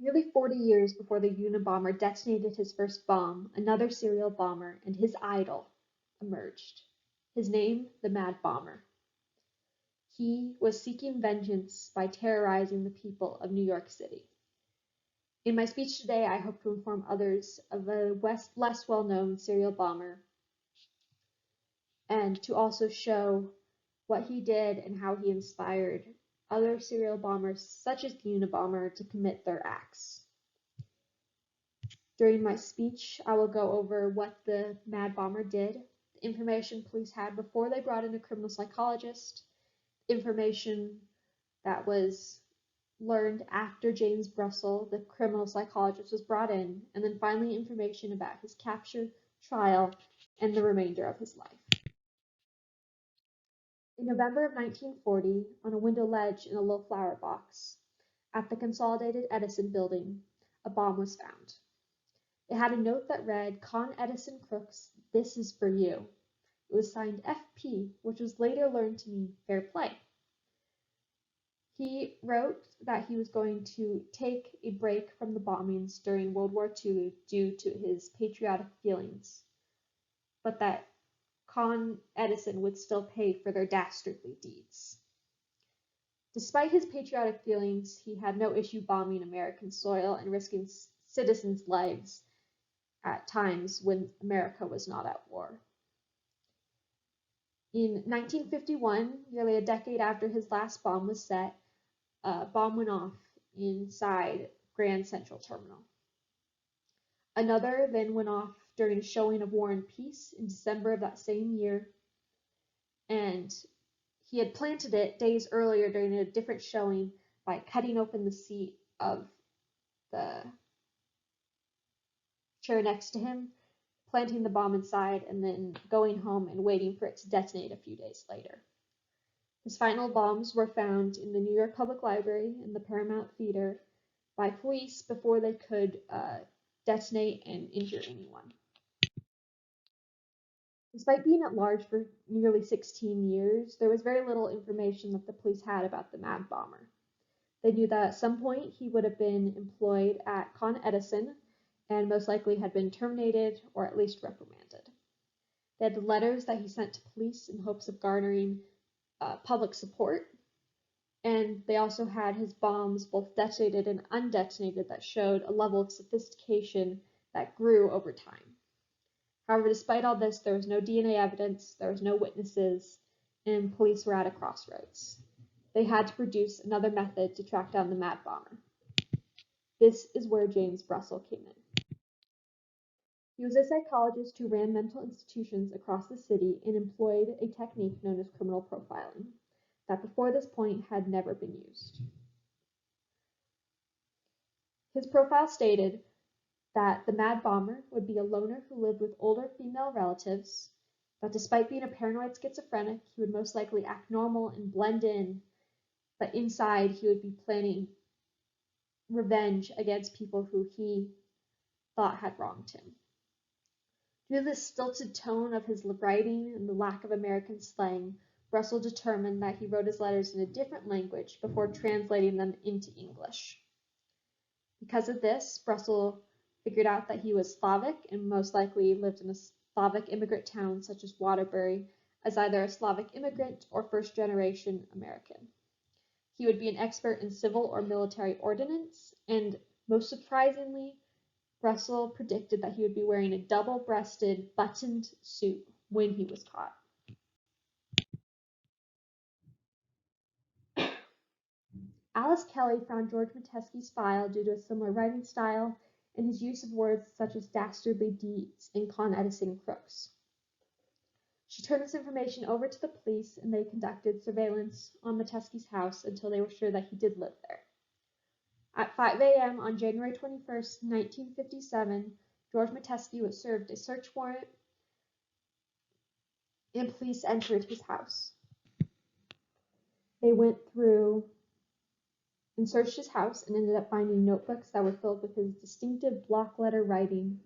Nearly 40 years before the Unabomber detonated his first bomb, another serial bomber and his idol emerged. His name, the Mad Bomber. He was seeking vengeance by terrorizing the people of New York City. In my speech today, I hope to inform others of a less well-known serial bomber and to also show what he did and how he inspired other serial bombers, such as the Unabomber, to commit their acts. During my speech, I will go over what the Mad Bomber did, the information police had before they brought in a criminal psychologist, information that was learned after James Russell, the criminal psychologist, was brought in, and then finally information about his capture, trial, and the remainder of his life. In November of 1940, on a window ledge in a low flower box at the Consolidated Edison building, a bomb was found. It had a note that read, "Con Edison Crooks, this is for you." It was signed FP, which was later learned to mean fair play. He wrote that he was going to take a break from the bombings during World War II due to his patriotic feelings, but that Con Edison would still pay for their dastardly deeds. Despite his patriotic feelings, he had no issue bombing American soil and risking citizens' lives at times when America was not at war. In 1951, nearly a decade after his last bomb was set, a bomb went off inside Grand Central Terminal. Another then went off during a showing of War and Peace in December of that same year, and he had planted it days earlier during a different showing by cutting open the seat of the chair next to him, planting the bomb inside, and then going home and waiting for it to detonate a few days later. His final bombs were found in the New York Public Library and the Paramount Theater by police before they could detonate and injure anyone. Despite being at large for nearly 16 years, there was very little information that the police had about the Mad Bomber. They knew that at some point he would have been employed at Con Edison and most likely had been terminated or at least reprimanded. They had the letters that he sent to police in hopes of garnering public support, and they also had his bombs, both detonated and undetonated, that showed a level of sophistication that grew over time. However, despite all this, there was no DNA evidence, there was no witnesses, and police were at a crossroads. They had to produce another method to track down the Mad Bomber. This is where James Russell came in. He was a psychologist who ran mental institutions across the city and employed a technique known as criminal profiling that before this point had never been used. His profile stated that the Mad Bomber would be a loner who lived with older female relatives, that despite being a paranoid schizophrenic, he would most likely act normal and blend in, but inside he would be planning revenge against people who he thought had wronged him. Due to the stilted tone of his writing and the lack of American slang, Russell determined that he wrote his letters in a different language before translating them into English. Because of this, Russell figured out that he was Slavic and most likely lived in a Slavic immigrant town such as Waterbury as either a Slavic immigrant or first-generation American. He would be an expert in civil or military ordnance, and most surprisingly, Russell predicted that he would be wearing a double-breasted, buttoned suit when he was caught. Alice Kelly found George Metesky's file due to a similar writing style and his use of words such as dastardly deeds and Con Edison crooks. She turned this information over to the police, and they conducted surveillance on Metesky's house until they were sure that he did live there. At 5 a.m. on January 21, 1957, George Metesky was served a search warrant, and police entered his house. They went through and searched his house and ended up finding notebooks that were filled with his distinctive block letter writing.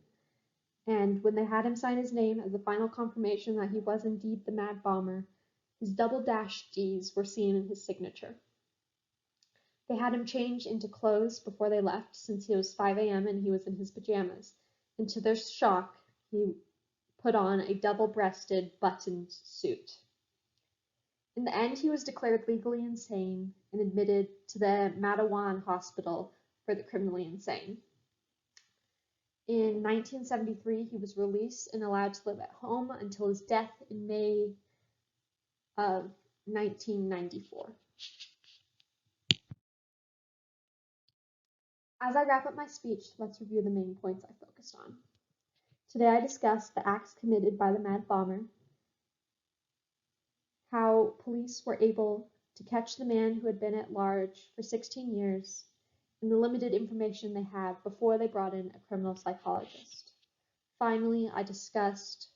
And when they had him sign his name as a final confirmation that he was indeed the Mad Bomber, his double dash D's were seen in his signature. They had him change into clothes before they left, since it was 5 a.m. and he was in his pajamas, and to their shock, he put on a double-breasted, buttoned suit. In the end, he was declared legally insane and admitted to the Matawan Hospital for the criminally insane. In 1973, he was released and allowed to live at home until his death in May of 1994. As I wrap up my speech, let's review the main points I focused on. Today I discussed the acts committed by the Mad Bomber, how police were able to catch the man who had been at large for 16 years, and the limited information they had before they brought in a criminal psychologist. Finally, I discussed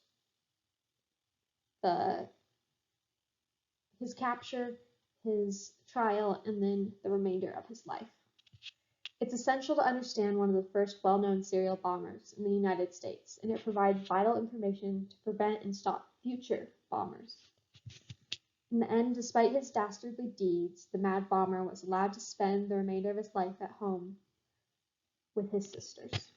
his capture, his trial, and then the remainder of his life. It's essential to understand one of the first well-known serial bombers in the United States, and it provides vital information to prevent and stop future bombers. In the end, despite his dastardly deeds, the Mad Bomber was allowed to spend the remainder of his life at home with his sisters.